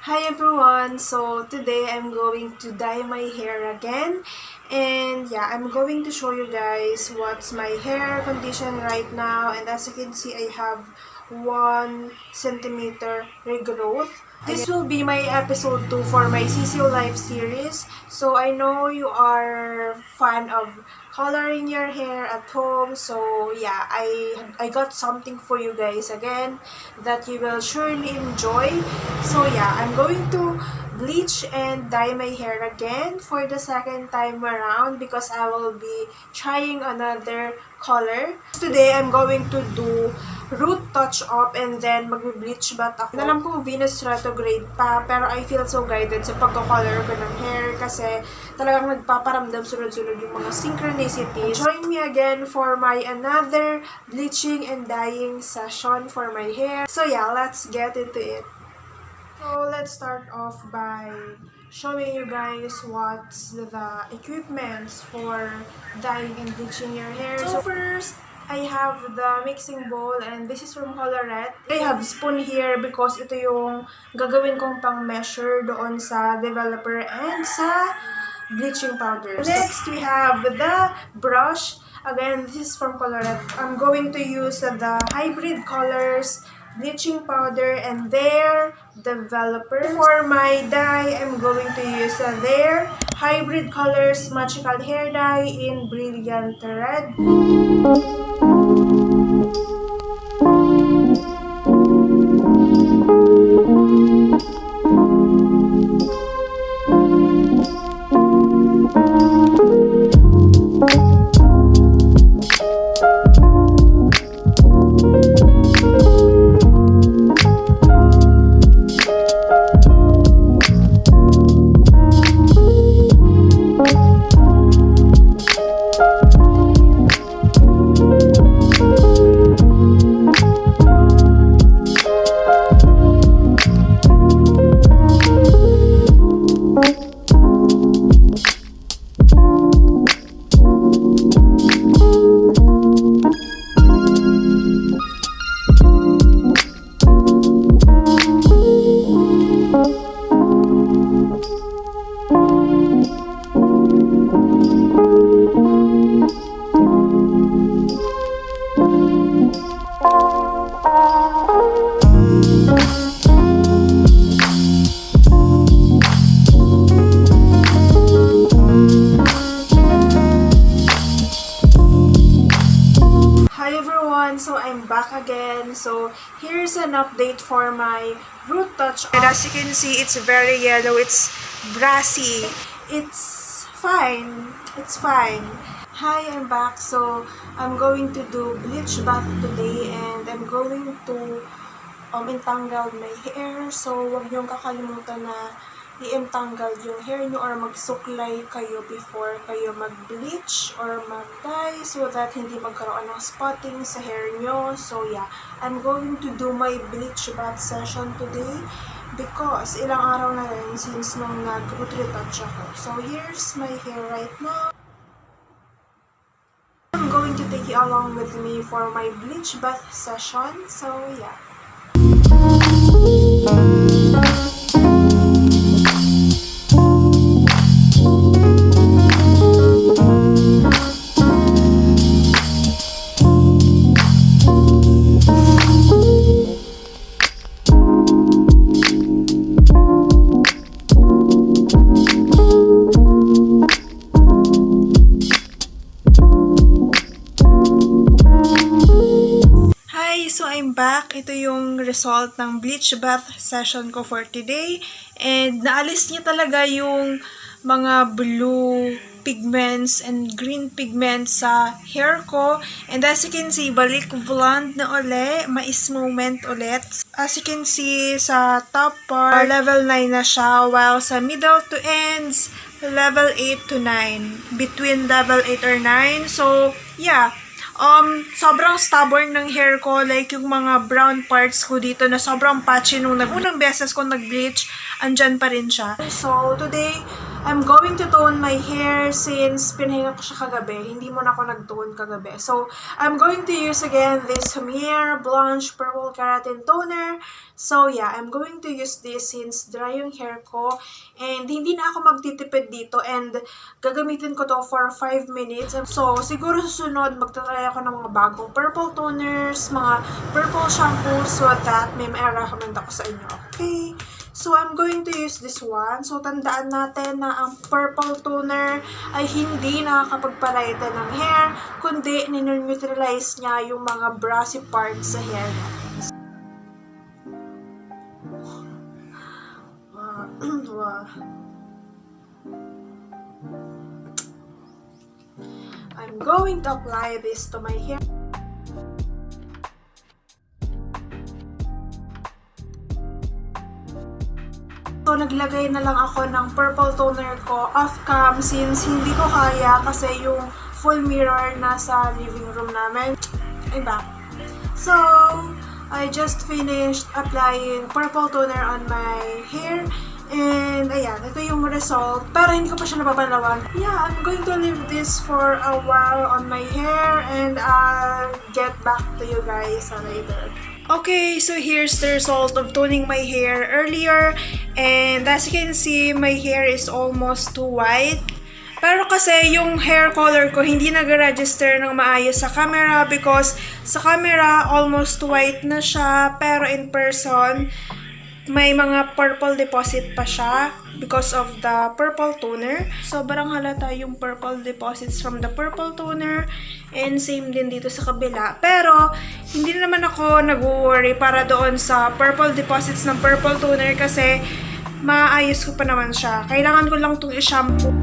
Hi everyone! So today I'm going to dye my hair again, and yeah, I'm going to show you guys what's my hair condition right now. And as you can see, I have 1 centimeter regrowth. This will be my episode 2 for my CCO Life series. So I know you are fan of coloring your hair at home. So yeah, I got something for you guys again that you will surely enjoy. So yeah, I'm going to bleach and dye my hair again for the second time around because I will be trying another color. Today, I'm going to do root touch-up and then mag-bleach bath ako. Alam ko Venus retrograde pa, pero I feel so guided sa pagka-color ko ng hair kasi talagang nagpaparamdam sunod-sunod yung mga synchronicities. Join me again for my another bleaching and dyeing session for my hair. So yeah, let's get into it. So let's start off by showing you guys what's the equipments for dyeing and bleaching your hair. So first, I have the mixing bowl and this is from 𝘸𝘪𝘵. I have spoon here because ito yung gagawin kong pang measure doon sa developer and sa bleaching powder. Next, we have the brush. Again, this is from 𝘸𝘪𝘵. I'm going to use the hybrid colors bleaching powder and their developer. For my dye, I'm going to use their hybrid colors Magickal hair dye in brilliant red. So I'm back again. So here's an update for my root touch. And as you can see, it's very yellow. It's brassy. It's fine. It's fine. Hi, I'm back. So I'm going to do bleach bath today and I'm going to entangle my hair. So wag niyong kakalimutan na i-entangle yung hair nyo or magsuklay kayo before kayo mag-bleach or mag-dye so that hindi magkaroon ng spotting sa hair nyo. So yeah, I'm going to do my bleach bath session today because ilang araw na rin since nung nag-root retouch ako. So here's my hair right now. I'm going to take you along with me for my bleach bath session. So yeah. So I'm back. Ito yung result ng bleach bath session ko for today. And naalis niya talaga yung mga blue pigments and green pigments sa hair ko. And as you can see, balik blonde na uli. Mais moment ulit. As you can see, sa top part, level 9 na siya. While sa middle to ends, level 8 to 9. Between level 8 or 9. So, yeah. Sobrang stubborn ng hair ko, like yung mga brown parts ko dito na sobrang patchy nung unang beses ko nag-bleach, andyan pa rin siya. So, today, I'm going to tone my hair since pinahinga ko siya kagabi. Hindi mo na ako nag-tone kagabi. So, I'm going to use again this Huemiere Blanche Purple Keratin Toner. So, yeah, I'm going to use this since dry yung hair ko. And hindi na ako magtitipid dito. And gagamitin ko to for 5 minutes. So, siguro susunod, magtatry ako ng mga bagong purple toners, mga purple shampoos so that may recommend ako sa inyo. Okay? So, I'm going to use this one. So, tandaan natin na ang purple toner ay hindi nakakapagpalighten ng hair, kundi nineutralize niya yung mga brassy parts sa hair natin. I'm going to apply this to my hair. So, naglagay na lang ako ng purple toner ko off-cam since hindi ko kaya kasi yung full mirror nasa living room namin. Iba. So, I just finished applying purple toner on my hair. And, ayan, ito yung result. Pero hindi ko pa siya nababanlawan. Yeah, I'm going to leave this for a while on my hair and I'll get back to you guys later. Okay, so here's the result of toning my hair earlier. And as you can see, my hair is almost too white. Pero kasi yung hair color ko hindi nag-register ng maayos sa camera because sa camera almost white na siya. Pero in person, may mga purple deposit pa siya because of the purple toner. Sobrang halata yung purple deposits from the purple toner. And same din dito sa kabila. Pero, hindi na naman ako nag-worry para doon sa purple deposits ng purple toner kasi maayos ko pa naman siya. Kailangan ko lang itong i-shampoo.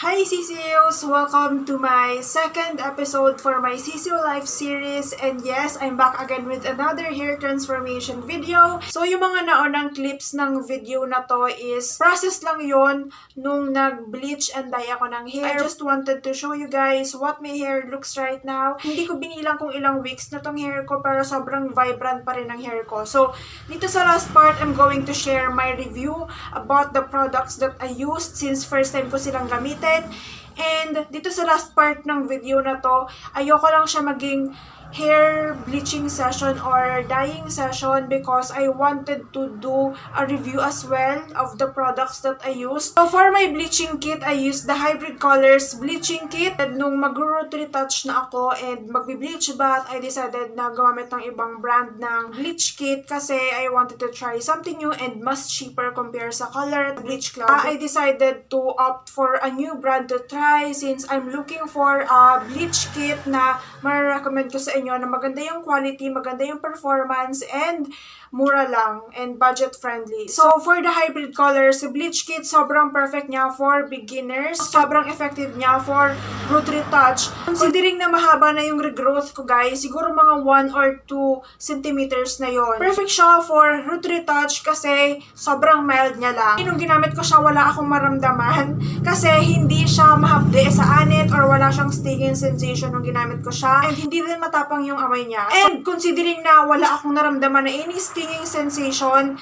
Hi Sisius! Welcome to my second episode for my Sisiu Life series. And yes, I'm back again with another hair transformation video. So yung mga naunang clips ng video na to is process lang yon nung nag-bleach and dye ako ng hair. I just wanted to show you guys what my hair looks right now. Hindi ko binilang kung ilang weeks na tong hair ko pero sobrang vibrant pa rin ang hair ko. So dito sa last part, I'm going to share my review about the products that I used since first time ko silang gamitin. And dito sa last part ng video na to, ayoko lang siya maging hair bleaching session or dyeing session because I wanted to do a review as well of the products that I used. So for my bleaching kit, I used the Hybrid Colors bleaching kit. And nung mag-root retouch na ako and magbi-bleach bath, I decided na gumamit ng ibang brand ng bleach kit kasi I wanted to try something new and mas cheaper compare sa Color Bleach Club. I decided to opt for a new brand to try since I'm looking for a bleach kit na ma-recommend ko sa inyo na maganda yung quality, maganda yung performance, and mura lang and budget friendly. So for the Hybrid Colors bleach kit, sobrang perfect niya for beginners. Sobrang effective niya for root retouch. Considering na mahaba na yung regrowth ko guys, siguro mga 1 or 2 centimeters na yon. Perfect siya for root retouch kasi sobrang mild niya lang. Nung ginamit ko siya, wala akong maramdaman kasi hindi siya mahapde sa anit or wala siyang stinging sensation nung ginamit ko siya. And hindi din matapang yung amoy niya. And considering na wala akong naramdaman na any stinging sensation,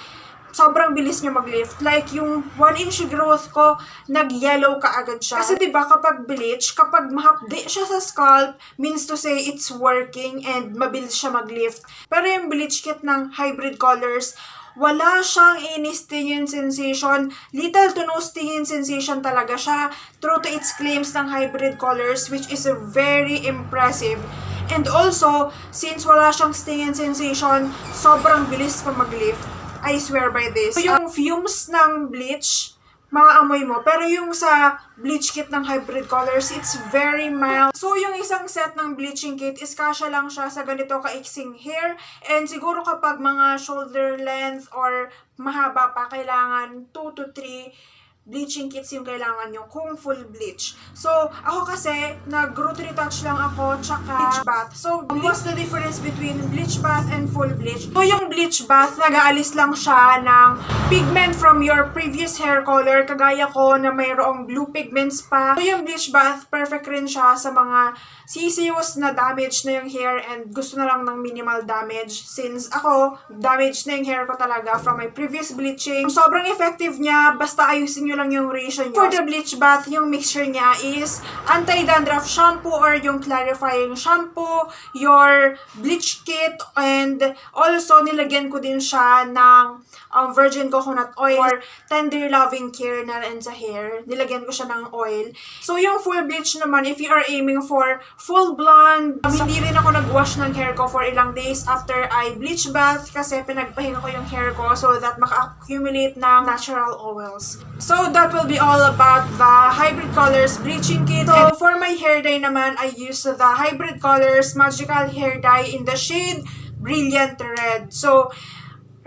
sobrang bilis niya mag-lift. Like, yung 1-inch growth ko, nag-yellow kaagad siya. Kasi diba, kapag bleach, kapag mahapdi siya sa scalp, means to say it's working and mabilis siya mag-lift. Pero yung bleach kit ng Hybrid Colors, wala siyang any stinging sensation. Little to no stinging sensation talaga siya. True to its claims ng Hybrid Colors, which is very impressive. And also, since wala siyang stinging sensation, sobrang bilis pa mag-lift. I swear by this. So, yung fumes ng bleach, maaamoy mo. Pero yung sa bleach kit ng Hybrid Colors, it's very mild. So, yung isang set ng bleaching kit is kasya lang siya sa ganito kaiksing hair. And siguro kapag mga shoulder length or mahaba pa, kailangan 2 to 3 bleaching kits yung kailangan nyo kung full bleach. So, ako kasi, nag-root retouch lang ako, tsaka bleach bath. So, what's the difference between bleach bath and full bleach? So, yung bleach bath, nag-aalis lang siya ng pigment from your previous hair color, kagaya ko na mayroong blue pigments pa. So, yung bleach bath, perfect rin siya sa mga sisius na damage na yung hair and gusto na lang ng minimal damage. Since ako, damage na yung hair ko talaga from my previous bleaching. Sobrang effective niya, basta ayusin nyo lang yung ratio nyo. For the bleach bath, yung mixture niya is anti-dandruff shampoo or yung clarifying shampoo, your bleach kit, and also nilagyan ko din siya ng virgin coconut oil or tender loving care na rin sa hair. Nilagyan ko siya ng oil. So yung full bleach naman, if you are aiming for full blonde, hindi rin ako nag-wash ng hair ko for ilang days after I bleach bath kasi pinagpahinga ko yung hair ko so that maka-accumulate ng natural oils. So that will be all about the Hybrid Colors bleaching kit. So for my hair dye naman, I used the Hybrid Colors Magickal hair dye in the shade Brilliant Red. So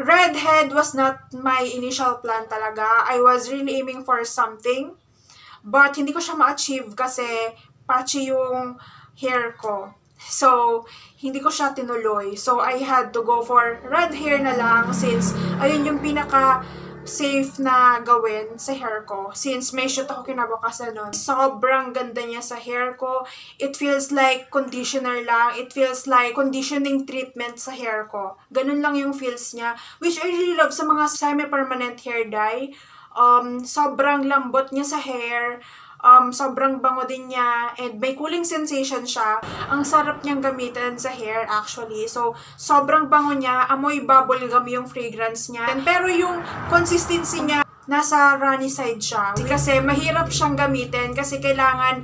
redhead was not my initial plan talaga. I was really aiming for something, but hindi ko siya ma-achieve kasi patchy yung hair ko. So, hindi ko siya tinuloy. So, I had to go for red hair na lang since ayun yung pinaka-safe na gawin sa hair ko. Since may shoot ako kinabukasan nun. Sobrang ganda niya sa hair ko. It feels like conditioner lang. It feels like conditioning treatment sa hair ko. Ganun lang yung feels niya. Which I really love sa mga semi-permanent hair dye. Sobrang lambot niya sa hair. Sobrang bango din niya and may cooling sensation siya. Ang sarap niyang gamitin sa hair actually. So, sobrang bango niya. Amoy bubblegum yung fragrance niya. Pero yung consistency niya, nasa runny side siya. Kasi mahirap siyang gamitin kasi kailangan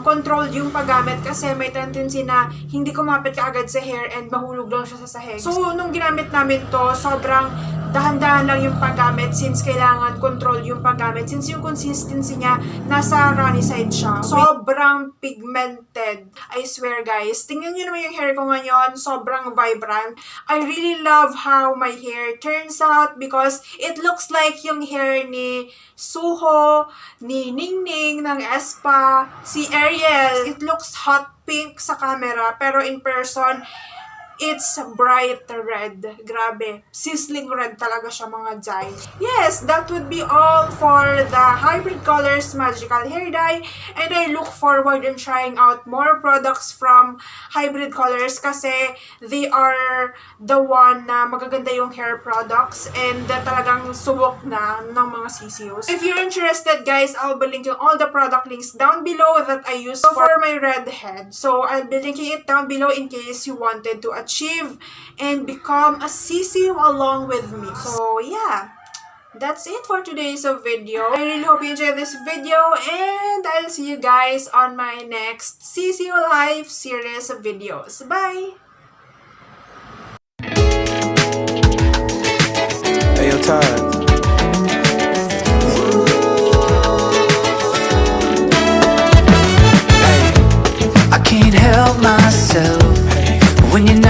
controlled yung paggamit kasi may tendency na hindi kumapit kaagad sa hair and mahulog lang siya sa sahig. So, nung ginamit namin to, sobrang dahan-dahan lang yung paggamit since kailangan control yung paggamit. Since yung consistency niya, nasa runny side siya. Sobrang pigmented. I swear guys, tingnan nyo naman yung hair ko ngayon. Sobrang vibrant. I really love how my hair turns out because it looks like yung hair ni Suho, ni Ningning ng Aespa, si Ariel. It looks hot pink sa camera pero in person, It's bright red. Grabe. Sizzling red talaga siya, mga jay. Yes, that would be all for the Hybrid Colors Magical Hair Dye. And I look forward in trying out more products from Hybrid Colors kasi they are the one na magaganda yung hair products and talagang subok na ng mga CCOs. If you're interested, guys, I'll be linking all the product links down below that I use for my redhead. So I'll be linking it down below in case you wanted to achieve and become a CCO along with me. So yeah, that's it for today's video. I really hope you enjoyed this video and I'll see you guys on my next CCO Life series of videos. Bye! Hey, yo, Todd. I can't help myself when you're not